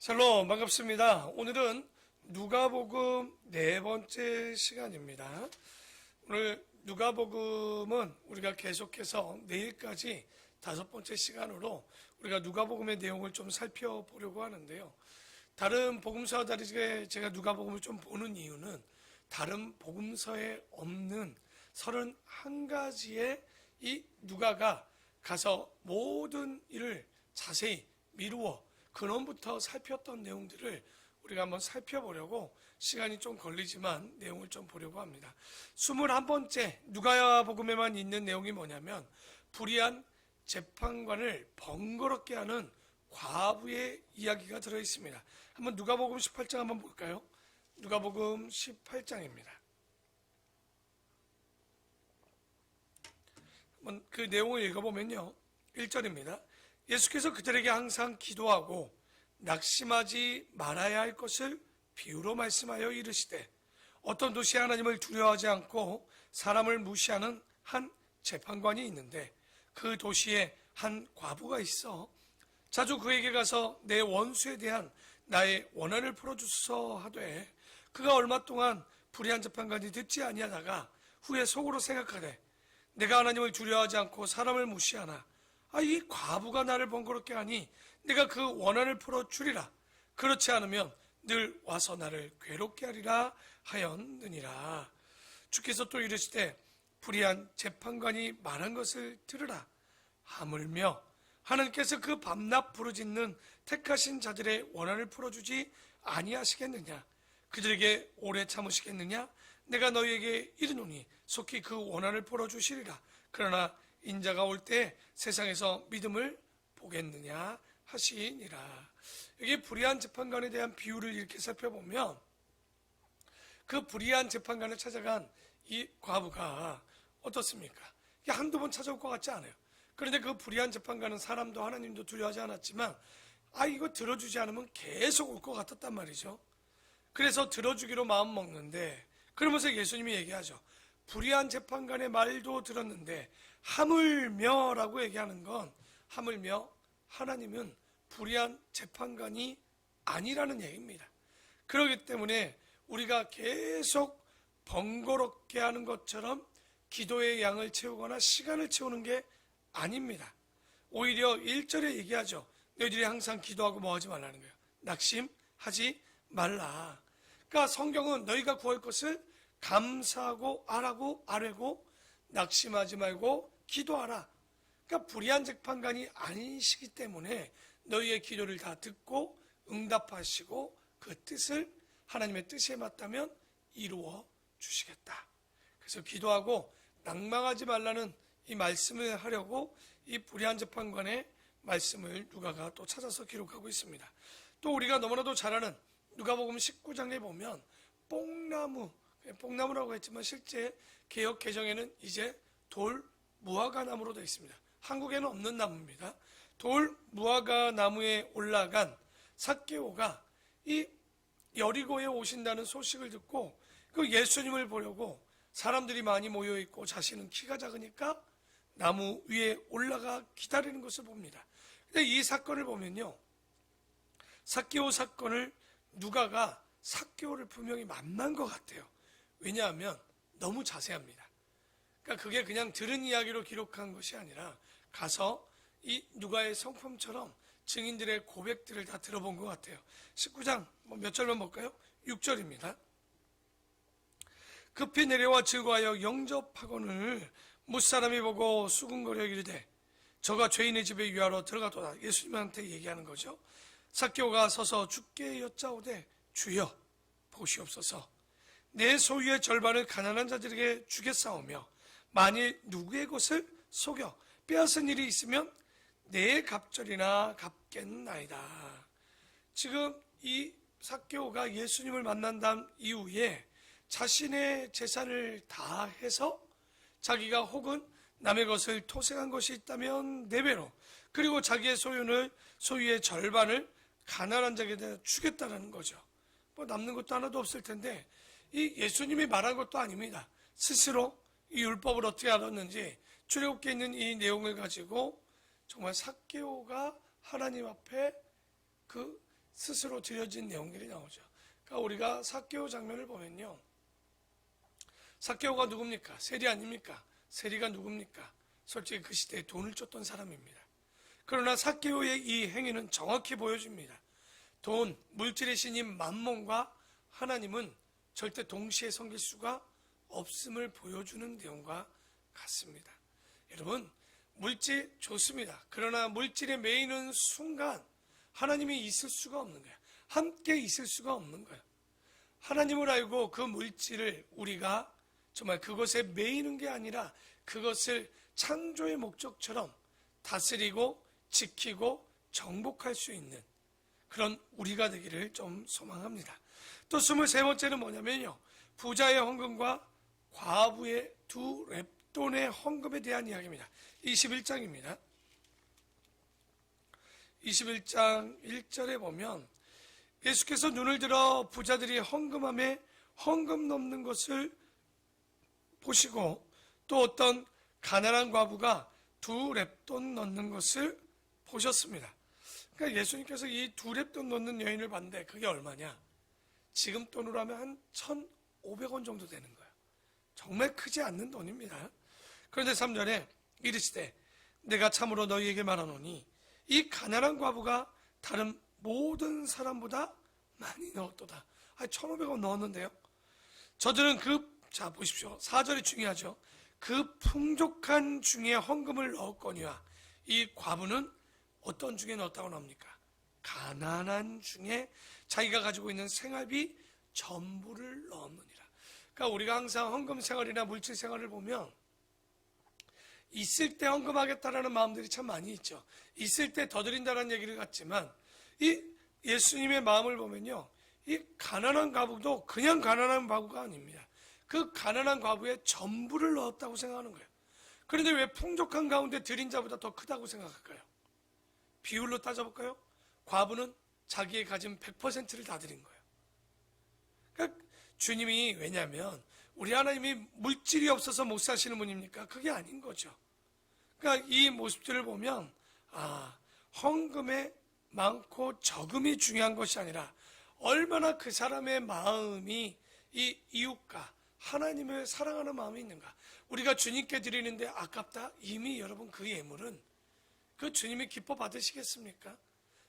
샬롬, 반갑습니다. 오늘은 누가복음 네 번째 시간입니다. 오늘 누가복음은 우리가 계속해서 내일까지 다섯 번째 시간으로 우리가 누가복음의 내용을 좀 살펴보려고 하는데요. 다른 복음서와 다르게 제가 누가복음을 좀 보는 이유는 다른 복음서에 없는 31가지의 이 누가가 가서 모든 일을 자세히 미루어 근원부터 살폈던 내용들을 우리가 한번 살펴보려고 시간이 좀 걸리지만 내용을 좀 보려고 합니다. 21번째 누가복음에만 있는 내용이 뭐냐면 불의한 재판관을 번거롭게 하는 과부의 이야기가 들어있습니다. 한번 누가복음 18장 한번 볼까요? 누가복음 18장입니다. 한번 그 내용을 읽어보면요. 1절입니다. 예수께서 그들에게 항상 기도하고 낙심하지 말아야 할 것을 비유로 말씀하여 이르시되 어떤 도시에 하나님을 두려워하지 않고 사람을 무시하는 한 재판관이 있는데 그 도시에 한 과부가 있어 자주 그에게 가서 내 원수에 대한 나의 원한을 풀어주소서 하되 그가 얼마 동안 불의한 재판관이 듣지 아니하다가 후에 속으로 생각하되 내가 하나님을 두려워하지 않고 사람을 무시하나 이 과부가 나를 번거롭게 하니 내가 그 원한을 풀어주리라. 그렇지 않으면 늘 와서 나를 괴롭게 하리라 하였느니라. 주께서 또 이르시되 불의한 재판관이 말한 것을 들으라. 하물며 하나님께서 그 밤낮 부르짖는 택하신 자들의 원한을 풀어주지 아니하시겠느냐. 그들에게 오래 참으시겠느냐. 내가 너희에게 이르노니 속히 그 원한을 풀어주시리라. 그러나 인자가 올 때 세상에서 믿음을 보겠느냐 하시니라. 여기 불의한 재판관에 대한 비유를 이렇게 살펴보면 그 불의한 재판관을 찾아간 이 과부가 어떻습니까? 이게 한두 번 찾아올 것 같지 않아요. 그런데 그 불의한 재판관은 사람도 하나님도 두려워하지 않았지만 이거 들어주지 않으면 계속 올 것 같았단 말이죠. 그래서 들어주기로 마음 먹는데 그러면서 예수님이 얘기하죠. 불의한 재판관의 말도 들었는데 하물며라고 얘기하는 건 하물며 하나님은 불의한 재판관이 아니라는 얘기입니다. 그렇기 때문에 우리가 계속 번거롭게 하는 것처럼 기도의 양을 채우거나 시간을 채우는 게 아닙니다. 오히려 1절에 얘기하죠. 너희들이 항상 기도하고 뭐 하지 말라는 거예요. 낙심하지 말라. 그러니까 성경은 너희가 구할 것을 감사하고 아뢰고 낙심하지 말고 기도하라. 그러니까 불의한 재판관이 아니시기 때문에 너희의 기도를 다 듣고 응답하시고 그 뜻을 하나님의 뜻에 맞다면 이루어 주시겠다. 그래서 기도하고 낭망하지 말라는 이 말씀을 하려고 이 불의한 재판관의 말씀을 누가가 또 찾아서 기록하고 있습니다. 또 우리가 너무나도 잘 아는 누가복음 19장에 보면 뽕나무라고 했지만 실제 개역 개정에는 이제 돌 무화과 나무로 되어 있습니다. 한국에는 없는 나무입니다. 돌 무화과 나무에 올라간 삭개오가 이 여리고에 오신다는 소식을 듣고 그 예수님을 보려고 사람들이 많이 모여 있고 자신은 키가 작으니까 나무 위에 올라가 기다리는 것을 봅니다. 근데 이 사건을 보면요, 삭개오 사건을 누가가 삭개오를 분명히 만난 것 같아요. 왜냐하면 너무 자세합니다. 그러니까 그게 그냥 들은 이야기로 기록한 것이 아니라 가서 이 누가의 성품처럼 증인들의 고백들을 다 들어본 것 같아요. 19장 몇 절만 볼까요? 6절입니다. 급히 내려와 증거하여 영접하거늘 뭇사람이 보고 수군거려 이르되 저가 죄인의 집에 유하러 들어가도다. 예수님한테 얘기하는 거죠. 삭개오가 서서 주께 여짜오되 주여 보시옵소서. 내 소유의 절반을 가난한 자들에게 주겠사오며 만일 누구의 것을 속여 빼앗은 일이 있으면 내 갑절이나 갚겠나이다. 지금 이 삭개오가 예수님을 만난 다음 이후에 자신의 재산을 다 해서 자기가 혹은 남의 것을 토색한 것이 있다면 4배로 그리고 자기의 소유의 절반을 가난한 자에게 주겠다는 거죠. 남는 것도 하나도 없을 텐데 이 예수님이 말한 것도 아닙니다. 스스로 이 율법을 어떻게 알았는지 출애굽기에 있는 이 내용을 가지고 정말 삭개오가 하나님 앞에 그 스스로 드려진 내용들이 나오죠. 그러니까 우리가 삭개오 장면을 보면요, 삭개오가 누굽니까? 세리 아닙니까? 세리가 누굽니까? 솔직히 그 시대에 돈을 쫓던 사람입니다. 그러나 삭개오의 이 행위는 정확히 보여줍니다. 돈, 물질의 신인 맘몬과 하나님은 절대 동시에 섬길 수가 없음을 보여주는 내용과 같습니다. 여러분, 물질 좋습니다. 그러나 물질에 매이는 순간 하나님이 있을 수가 없는 거예요. 함께 있을 수가 없는 거예요. 하나님을 알고 그 물질을 우리가 정말 그것에 매이는 게 아니라 그것을 창조의 목적처럼 다스리고 지키고 정복할 수 있는 그런 우리가 되기를 좀 소망합니다. 또 23번째는 뭐냐면요, 부자의 헌금과 과부의 두 렙돈의 헌금에 대한 이야기입니다. 21장입니다. 21장 1절에 보면 예수께서 눈을 들어 부자들이 헌금함에 헌금 넘는 것을 보시고 또 어떤 가난한 과부가 두 렙돈 넣는 것을 보셨습니다. 그러니까 예수님께서 이 두 렙돈 넣는 여인을 봤는데 그게 얼마냐? 지금 돈으로 하면 한 1,500원 정도 되는 거예요. 정말 크지 않는 돈입니다. 그런데 3절에 이르시되 내가 참으로 너희에게 말하노니 이 가난한 과부가 다른 모든 사람보다 많이 넣었도다. 1,500원 넣었는데요. 저들은 자 보십시오. 4절이 중요하죠. 그 풍족한 중에 헌금을 넣었거니와 이 과부는 어떤 중에 넣었다고 나옵니까? 가난한 중에 자기가 가지고 있는 생활비 전부를 넣었느니라. 그러니까 우리가 항상 헌금 생활이나 물질 생활을 보면 있을 때 헌금하겠다라는 마음들이 참 많이 있죠. 있을 때 더 드린다는 얘기를 갖지만 이 예수님의 마음을 보면요, 이 가난한 과부도 그냥 가난한 과부가 아닙니다. 그 가난한 과부의 전부를 넣었다고 생각하는 거예요. 그런데 왜 풍족한 가운데 드린 자보다 더 크다고 생각할까요? 비율로 따져볼까요? 과부는 자기의 가진 100%를 다 드린 거예요. 그러니까 주님이, 왜냐하면 우리 하나님이 물질이 없어서 못 사시는 분입니까? 그게 아닌 거죠. 그러니까 이 모습들을 보면 헌금의 많고 적음이 중요한 것이 아니라 얼마나 그 사람의 마음이 이 이웃과 하나님을 사랑하는 마음이 있는가. 우리가 주님께 드리는데 아깝다? 이미 여러분 그 예물은 그 주님이 기뻐 받으시겠습니까?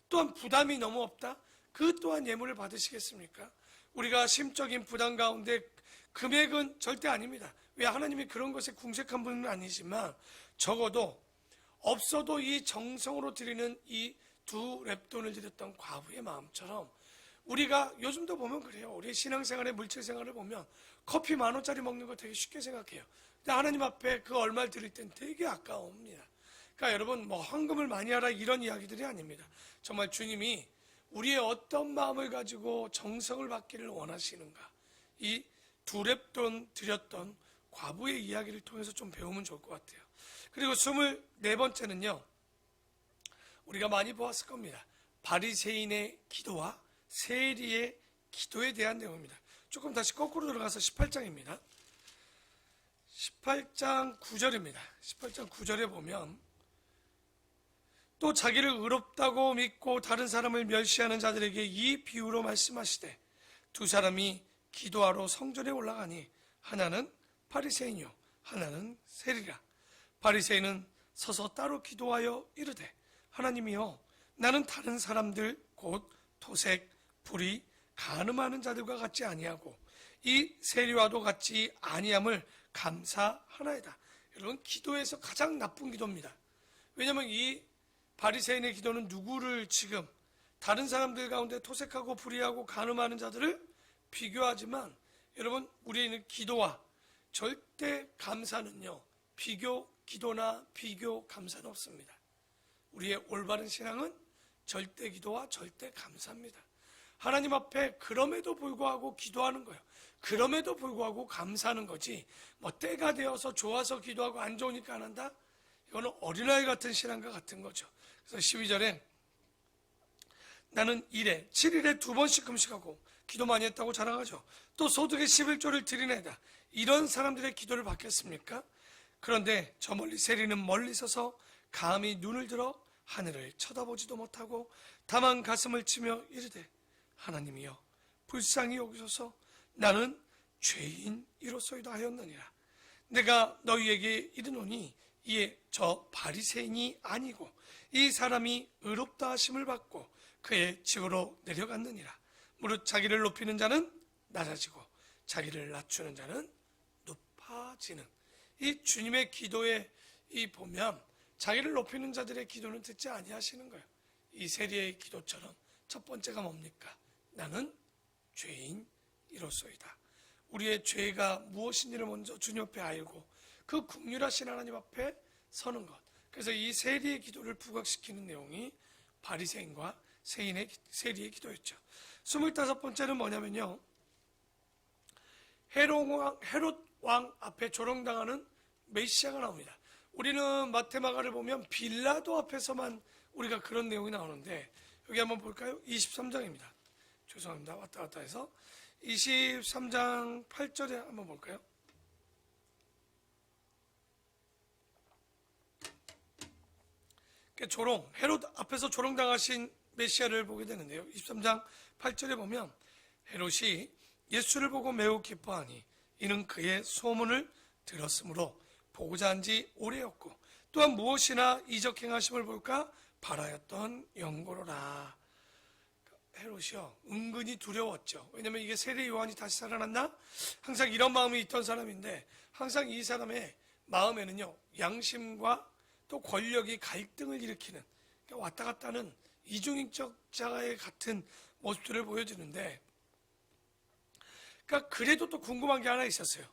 또한 부담이 너무 없다? 그 또한 예물을 받으시겠습니까? 우리가 심적인 부담 가운데 금액은 절대 아닙니다. 왜? 하나님이 그런 것에 궁색한 분은 아니지만 적어도 없어도 이 정성으로 드리는 이 두 렙돈을 드렸던 과부의 마음처럼 우리가 요즘도 보면 그래요. 우리 신앙생활의 물질생활을 보면 커피 10,000원짜리 먹는 거 되게 쉽게 생각해요. 근데 하나님 앞에 그 얼마를 드릴 땐 되게 아까웁니다. 그러니까 여러분 헌금을 많이 하라 이런 이야기들이 아닙니다. 정말 주님이 우리의 어떤 마음을 가지고 정성을 받기를 원하시는가, 이 두 렙돈 드렸던 과부의 이야기를 통해서 좀 배우면 좋을 것 같아요. 그리고 24번째는요, 우리가 많이 보았을 겁니다. 바리새인의 기도와 세리의 기도에 대한 내용입니다. 조금 다시 거꾸로 들어가서 18장입니다. 18장 9절입니다. 18장 9절에 보면 또 자기를 의롭다고 믿고 다른 사람을 멸시하는 자들에게 이 비유로 말씀하시되 두 사람이 기도하러 성전에 올라가니 하나는 바리새인이요 하나는 세리라. 바리새인은 서서 따로 기도하여 이르되 하나님이여 나는 다른 사람들 곧 토색, 불의, 간음하는 자들과 같지 아니하고 이 세리와도 같지 아니함을 감사하나이다. 여러분 기도에서 가장 나쁜 기도입니다. 왜냐하면 이 바리새인의 기도는 누구를 지금 다른 사람들 가운데 토색하고 불의하고 간음하는 자들을 비교하지만 여러분 우리는 기도와 절대 감사는요 비교 기도나 비교 감사는 없습니다. 우리의 올바른 신앙은 절대 기도와 절대 감사입니다. 하나님 앞에 그럼에도 불구하고 기도하는 거예요. 그럼에도 불구하고 감사하는 거지 뭐 때가 되어서 좋아서 기도하고 안 좋으니까 안 한다? 이거는 어린아이 같은 신앙과 같은 거죠. 그래서 12절에 나는 7일에 2번씩 금식하고 기도 많이 했다고 자랑하죠. 또 소득의 11조를 드리나이다. 이런 사람들의 기도를 받겠습니까? 그런데 저 멀리 세리는 멀리 서서 감히 눈을 들어 하늘을 쳐다보지도 못하고 다만 가슴을 치며 이르되 하나님이여 불쌍히 여기소서 나는 죄인이로소이다 하였느니라. 내가 너희에게 이르노니 이에 저 바리새인이 아니고 이 사람이 의롭다 하심을 받고 그의 집으로 내려갔느니라. 무릇 자기를 높이는 자는 낮아지고 자기를 낮추는 자는 높아지는. 이 주님의 기도에 이 보면 자기를 높이는 자들의 기도는 듣지 아니하시는 거예요. 이 세리의 기도처럼 첫 번째가 뭡니까? 나는 죄인이로소이다. 우리의 죄가 무엇인지를 먼저 주님 앞에 알고 그 긍휼하신 하나님 앞에 서는 것. 그래서 이 세리의 기도를 부각시키는 내용이 바리새인과 세리의 기도였죠. 25번째는 뭐냐면요, 헤롯 왕 앞에 조롱당하는 메시아가 나옵니다. 우리는 마테마가를 보면 빌라도 앞에서만 우리가 그런 내용이 나오는데, 여기 한번 볼까요? 23장입니다. 죄송합니다. 왔다 갔다 해서 23장 8절에 한번 볼까요? 헤롯 앞에서 조롱당하신 메시아를 보게 되는데요. 23장 8절에 보면 헤롯이 예수를 보고 매우 기뻐하니 이는 그의 소문을 들었으므로 보고자 한지 오래였고 또한 무엇이나 이적 행하심을 볼까 바라였던 영고로라. 헤롯이요, 은근히 두려웠죠. 왜냐하면 이게 세례 요한이 다시 살아났나? 항상 이런 마음이 있던 사람인데, 항상 이 사람의 마음에는요, 양심과 또 권력이 갈등을 일으키는, 그러니까 왔다 갔다 하는 이중인격자의 같은 모습들을 보여주는데, 그러니까 그래도 또 궁금한 게 하나 있었어요.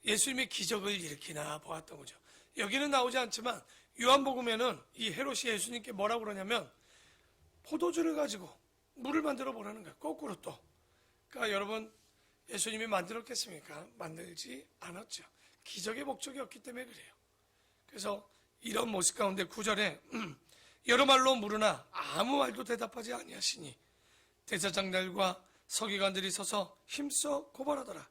예수님의 기적을 일으키나 보았던 거죠. 여기는 나오지 않지만 요한복음에는 이 헤롯이 예수님께 뭐라고 그러냐면 포도주를 가지고 물을 만들어 보라는 거예요. 거꾸로 또. 그러니까 여러분, 예수님이 만들었겠습니까? 만들지 않았죠. 기적의 목적이 없기 때문에 그래요. 그래서 이런 모습 가운데 9절에 여러 말로 물으나 아무 말도 대답하지 아니하시니 대제사장들과 서기관들이 서서 힘써 고발하더라.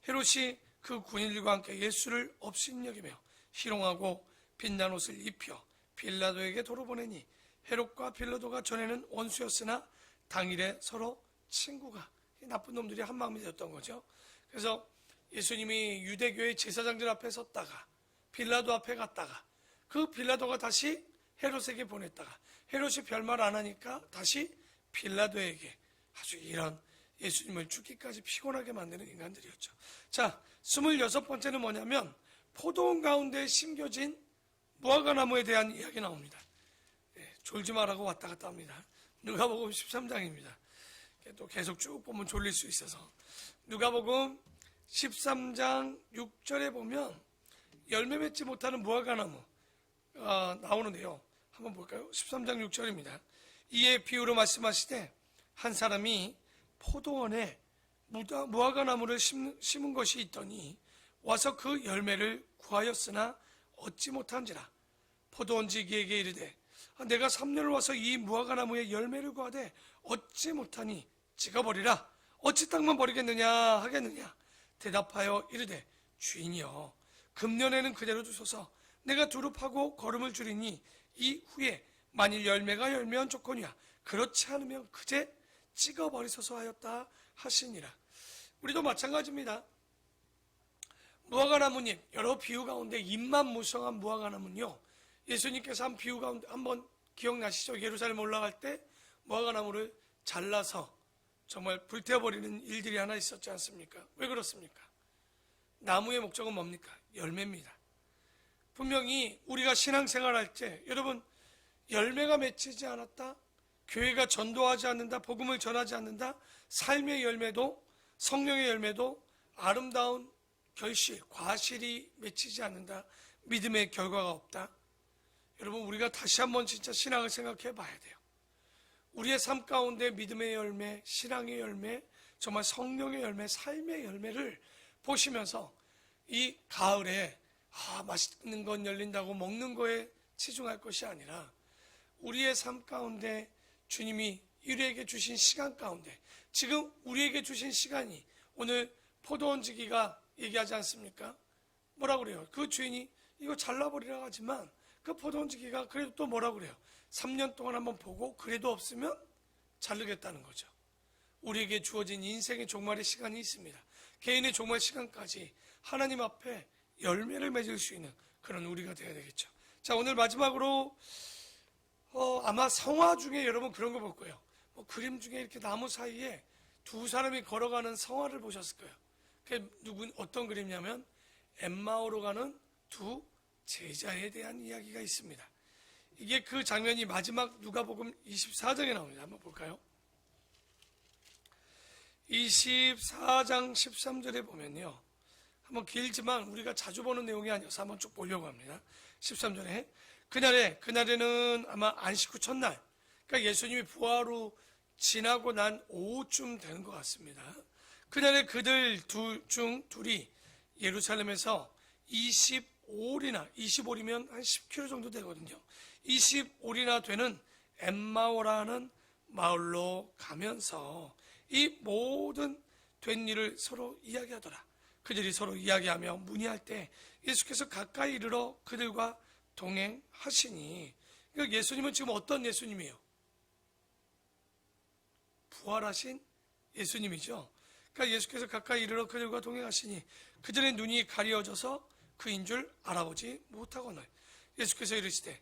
헤롯이 그 군인들과 함께 예수를 업신여기며 희롱하고 빛난 옷을 입혀 빌라도에게 도로 보내니 헤롯과 빌라도가 전에는 원수였으나 당일에 서로 친구가, 나쁜 놈들이 한 마음이 되었던 거죠. 그래서 예수님이 유대교의 제사장들 앞에 섰다가 빌라도 앞에 갔다가 그 빌라도가 다시 헤롯에게 보냈다가 헤롯이 별말 안 하니까 다시 빌라도에게, 아주 이런 예수님을 죽기까지 피곤하게 만드는 인간들이었죠. 자, 26번째는 뭐냐면 포도원 가운데 심겨진 무화과나무에 대한 이야기 나옵니다. 졸지 말라고 왔다 갔다 합니다. 누가복음 13장입니다. 또 계속 쭉 보면 졸릴 수 있어서. 누가복음 13장 6절에 보면 열매 맺지 못하는 무화과나무 나오는데요. 한번 볼까요? 13장 6절입니다. 이에 비유로 말씀하시되 한 사람이 포도원에 무화과나무를 심은 것이 있더니 와서 그 열매를 구하였으나 얻지 못한지라. 포도원지기에게 이르되 내가 3년을 와서 이 무화과나무의 열매를 구하되 얻지 못하니 찍어버리라. 어찌 땅만 버리겠느냐 하겠느냐. 대답하여 이르되 주인이여 금년에는 그대로 두소서. 내가 두릅하고 거름을 줄이니 이후에 만일 열매가 열매한 조건이야. 그렇지 않으면 그제 찍어버리소서 하였다 하시니라. 우리도 마찬가지입니다. 무화과나무님, 여러 비유 가운데 잎만 무성한 무화과나무는요, 예수님께서 한 비유 가운데 한번 기억나시죠? 예루살렘 올라갈 때 무화과나무를 잘라서 정말 불태워버리는 일들이 하나 있었지 않습니까? 왜 그렇습니까? 나무의 목적은 뭡니까? 열매입니다. 분명히 우리가 신앙생활할 때 여러분, 열매가 맺히지 않았다, 교회가 전도하지 않는다, 복음을 전하지 않는다, 삶의 열매도 성령의 열매도 아름다운 결실, 과실이 맺히지 않는다, 믿음의 결과가 없다. 여러분, 우리가 다시 한번 진짜 신앙을 생각해 봐야 돼요. 우리의 삶 가운데 믿음의 열매, 신앙의 열매, 정말 성령의 열매, 삶의 열매를 보시면서 이 가을에 맛있는 건 열린다고 먹는 거에 치중할 것이 아니라 우리의 삶 가운데 주님이 우리에게 주신 시간 가운데, 지금 우리에게 주신 시간이, 오늘 포도원지기가 얘기하지 않습니까? 뭐라 그래요? 그 주인이 이거 잘라버리라 하지만 그 포도원지기가 그래도 또 뭐라 그래요? 3년 동안 한번 보고 그래도 없으면 자르겠다는 거죠. 우리에게 주어진 인생의 종말의 시간이 있습니다. 개인의 종말 시간까지 하나님 앞에 열매를 맺을 수 있는 그런 우리가 되어야 되겠죠. 자, 오늘 마지막으로 아마 성화 중에 여러분 그런 거 볼 거예요. 그림 중에 이렇게 나무 사이에 두 사람이 걸어가는 성화를 보셨을 거예요. 그게 어떤 그림이냐면 엠마오로 가는 두 제자에 대한 이야기가 있습니다. 이게 그 장면이 마지막 누가복음 24장에 나옵니다. 한번 볼까요? 24장 13절에 보면요, 한번 길지만 우리가 자주 보는 내용이 아니어서 한번 쭉 보려고 합니다. 13절에 그날에는 아마 안식 후 첫날, 그러니까 예수님이 부활로 지나고 난 오후쯤 되는 것 같습니다. 그날에 그들 중 둘이 예루살렘에서 25일이면 한 10km 정도 되거든요. 25일이나 되는 엠마오라는 마을로 가면서 이 모든 된 일을 서로 이야기하더라. 그들이 서로 이야기하며 문의할 때 예수께서 가까이 이르러 그들과 동행하시니, 그러니까 예수님은 지금 어떤 예수님이에요? 부활하신 예수님이죠. 그러니까 예수께서 가까이 이르러 그들과 동행하시니 그들의 눈이 가려져서 그인 줄 알아보지 못하거늘 예수께서 이르시되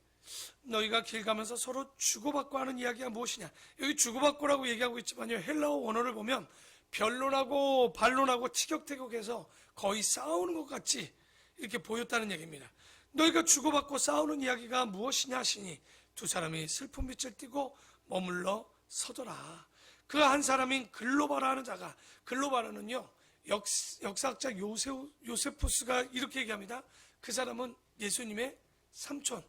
너희가 길 가면서 서로 주고받고 하는 이야기가 무엇이냐. 여기 주고받고라고 얘기하고 있지만요, 헬라어 원어를 보면 변론하고 반론하고 티격태격해서 거의 싸우는 것 같이 이렇게 보였다는 얘기입니다. 너희가 주고받고 싸우는 이야기가 무엇이냐 하시니 두 사람이 슬픈 빛을 띠고 머물러 서더라. 그 한 사람인 글로바라는 자가, 글로바라는요 역사학자 요세푸스가 이렇게 얘기합니다. 그 사람은 예수님의 삼촌,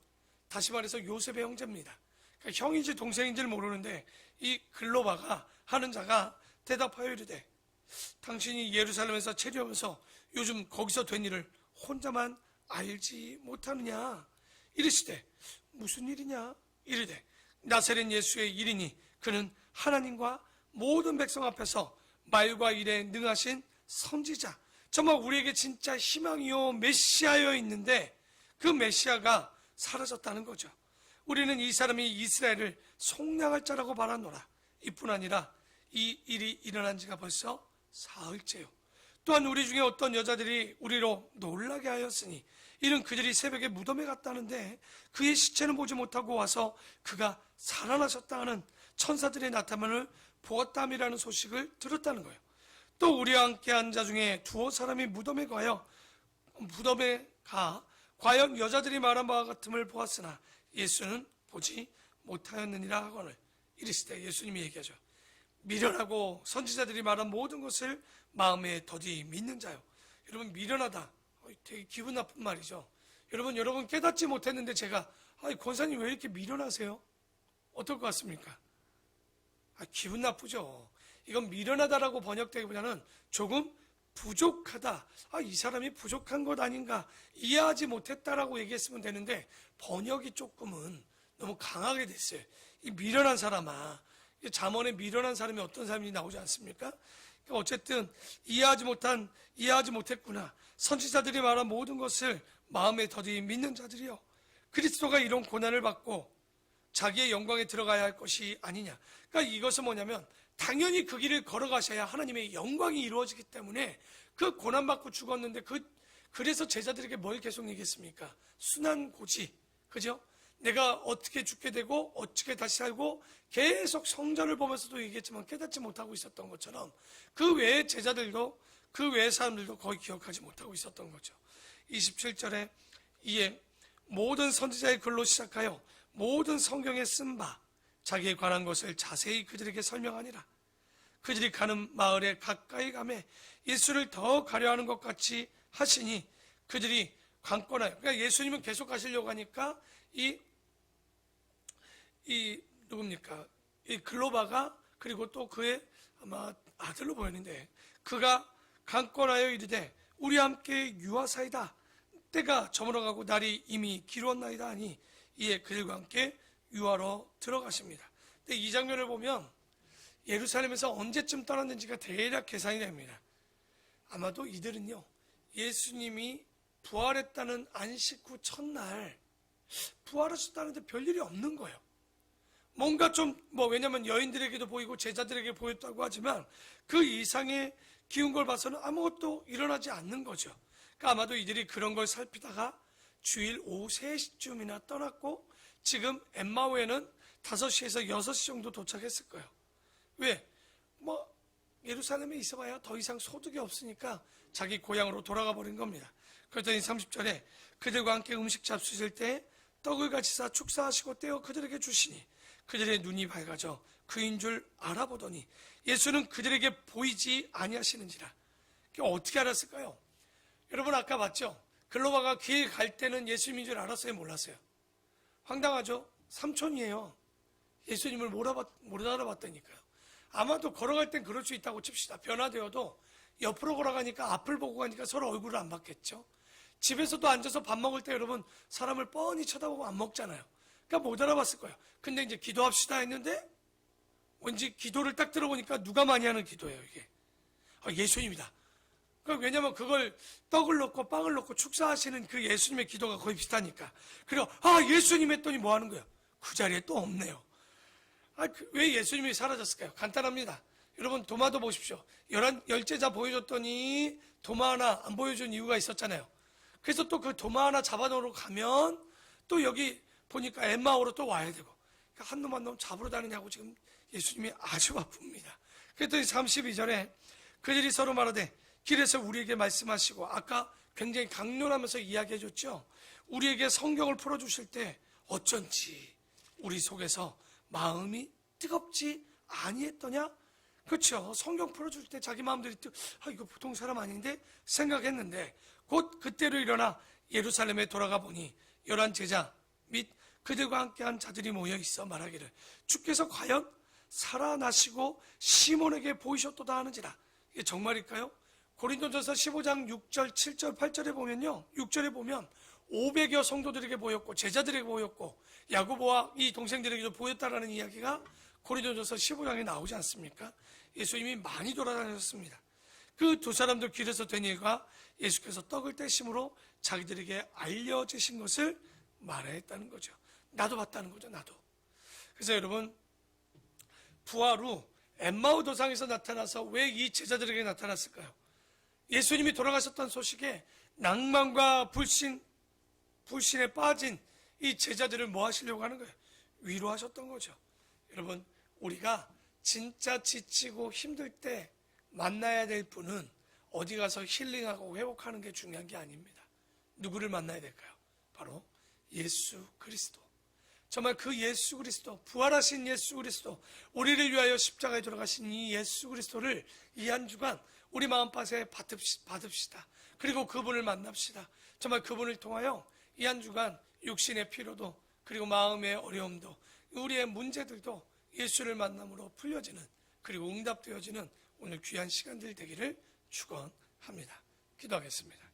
다시 말해서 요셉의 형제입니다. 그러니까 형인지 동생인지를 모르는데 이 글로바가 하는 자가 대답하여 이르되 당신이 예루살렘에서 체류하면서 요즘 거기서 된 일을 혼자만 알지 못하느냐. 이르시되 무슨 일이냐. 이르되 나사렛 예수의 일이니 그는 하나님과 모든 백성 앞에서 말과 일에 능하신 선지자, 정말 우리에게 진짜 희망이요 메시아여 있는데 그 메시아가 사라졌다는 거죠. 우리는 이 사람이 이스라엘을 속량할 자라고 바라노라. 이뿐 아니라 이 일이 일어난 지가 벌써 사흘째요. 또한 우리 중에 어떤 여자들이 우리로 놀라게 하였으니 이는 그들이 새벽에 무덤에 갔다는데 그의 시체는 보지 못하고 와서 그가 살아나셨다 하는 천사들의 나타남을 보았담이라는 소식을 들었다는 거예요. 또 우리와 함께 한 자 중에 두어 사람이 무덤에 가 과연 여자들이 말한 바와 같음을 보았으나 예수는 보지 못하였느니라 하거늘 이르시되, 예수님이 얘기하죠. 미련하고 선지자들이 말한 모든 것을 마음에 더디 믿는 자요. 여러분, 미련하다, 되게 기분 나쁜 말이죠. 여러분 깨닫지 못했는데 제가 권사님 왜 이렇게 미련하세요? 어떨 것 같습니까? 기분 나쁘죠. 이건 미련하다라고 번역되기보다는 조금 부족하다, 이 사람이 부족한 것 아닌가, 이해하지 못했다라고 얘기했으면 되는데 번역이 조금은 너무 강하게 됐어요. 이 미련한 사람아, 잠언에 미련한 사람이 어떤 사람이 나오지 않습니까? 그러니까 어쨌든 이해하지 못했구나. 선지자들이 말한 모든 것을 마음에 더디 믿는 자들이요, 그리스도가 이런 고난을 받고 자기의 영광에 들어가야 할 것이 아니냐. 그러니까 이것은 뭐냐면 당연히 그 길을 걸어가셔야 하나님의 영광이 이루어지기 때문에 그 고난받고 죽었는데 그래서 제자들에게 뭘 계속 얘기했습니까? 순환고지, 그죠? 내가 어떻게 죽게 되고 어떻게 다시 살고 계속 성전을 보면서도 얘기했지만 깨닫지 못하고 있었던 것처럼 그 외의 제자들도, 그 외의 사람들도 거의 기억하지 못하고 있었던 거죠. 27절에 이에 모든 선지자의 글로 시작하여 모든 성경에 쓴 바 자기에 관한 것을 자세히 그들에게 설명하니라. 그들이 가는 마을에 가까이 가매 예수를 더 가려하는 것 같이 하시니 그들이 관건하여, 그러니까 예수님은 계속 가시려고 하니까 이 누굽니까? 이 글로바가, 그리고 또 그의 아마 아들로 보였는데 그가 강권하여 이르되 우리와 함께 유하사이다. 때가 저물어가고 날이 이미 기루었나이다 하니 이에 그들과 함께 유하로 들어가십니다. 근데 이 장면을 보면 예루살렘에서 언제쯤 떠났는지가 대략 계산이 됩니다. 아마도 이들은요, 예수님이 부활했다는 안식 후 첫날 부활하셨다는데 별일이 없는 거예요. 뭔가 좀 왜냐면 여인들에게도 보이고 제자들에게 보였다고 하지만 그 이상의 기운 걸 봐서는 아무것도 일어나지 않는 거죠. 그러니까 아마도 이들이 그런 걸 살피다가 주일 오후 3시쯤이나 떠났고 지금 엠마오에는 5시에서 6시 정도 도착했을 거예요. 왜? 예루살렘에 있어봐야 더 이상 소득이 없으니까 자기 고향으로 돌아가 버린 겁니다. 그랬더니 30절에 그들과 함께 음식 잡수실 때 떡을 같이 싸 축사하시고 떼어 그들에게 주시니 그들의 눈이 밝아져 그인 줄 알아보더니 예수는 그들에게 보이지 아니하시는지라. 어떻게 알았을까요? 여러분 아까 봤죠? 글로바가 길 갈 때는 예수님인 줄 알았어요? 몰랐어요? 황당하죠? 삼촌이에요. 예수님을 못 알아봤다니까요. 아마도 걸어갈 땐 그럴 수 있다고 칩시다. 변화되어도 옆으로 걸어가니까 앞을 보고 가니까 서로 얼굴을 안 봤겠죠. 집에서도 앉아서 밥 먹을 때 여러분 사람을 뻔히 쳐다보고 안 먹잖아요. 그러니까 못 알아봤을 거예요. 근데 이제 기도합시다 했는데 왠지 기도를 딱 들어보니까 누가 많이 하는 기도예요 이게. 예수님이다. 그러니까 왜냐면 그걸 떡을 넣고 빵을 넣고 축사하시는 그 예수님의 기도가 거의 비슷하니까. 그리고 예수님 했더니 뭐 하는 거예요? 그 자리에 또 없네요. 왜 예수님이 사라졌을까요? 간단합니다. 여러분 도마도 보십시오. 열제자 보여줬더니 도마 하나 안 보여준 이유가 있었잖아요. 그래서 또 그 도마 하나 잡아놓으러 가면 또 여기 보니까 엠마오로 또 와야 되고 그러니까 한 놈 한 놈 잡으러 다니냐고 지금 예수님이 아주 바쁩니다. 그랬더니 32절에 그들이 서로 말하되 길에서 우리에게 말씀하시고 아까 굉장히 강론하면서 이야기해줬죠. 우리에게 성경을 풀어주실 때 어쩐지 우리 속에서 마음이 뜨겁지 아니했더냐? 그렇죠. 성경 풀어줄 때 자기 마음들이 이거 보통 사람 아닌데 생각했는데 곧 그때로 일어나 예루살렘에 돌아가 보니 11 제자 및 그들과 함께한 자들이 모여 있어 말하기를 주께서 과연 살아나시고 시몬에게 보이셨도다 하는지라. 이게 정말일까요? 고린도전서 15장 6절, 7절, 8절에 보면요. 6절에 보면 500여 성도들에게 보였고 제자들에게 보였고 야고보와 이 동생들에게도 보였다라는 이야기가 고린도전서 15장에 나오지 않습니까? 예수님이 많이 돌아다녔습니다. 그 두 사람들 길에서 된 일과 예수께서 떡을 떼심으로 자기들에게 알려주신 것을 말했다는 거죠. 나도 봤다는 거죠. 나도. 그래서 여러분 부활 후 엠마오 도상에서 나타나서 왜 이 제자들에게 나타났을까요? 예수님이 돌아가셨다는 소식에 낭만과 불신에 빠진 이 제자들을 뭐 하시려고 하는 거예요? 위로하셨던 거죠. 여러분 우리가 진짜 지치고 힘들 때 만나야 될 분은 어디 가서 힐링하고 회복하는 게 중요한 게 아닙니다. 누구를 만나야 될까요? 바로 예수 그리스도. 정말 그 예수 그리스도, 부활하신 예수 그리스도, 우리를 위하여 십자가에 돌아가신 이 예수 그리스도를 이 한 주간 우리 마음밭에 받읍시다. 그리고 그분을 만납시다. 정말 그분을 통하여 이 한 주간 육신의 피로도 그리고 마음의 어려움도 우리의 문제들도 예수를 만남으로 풀려지는 그리고 응답되어지는 오늘 귀한 시간들 되기를 축원합니다. 기도하겠습니다.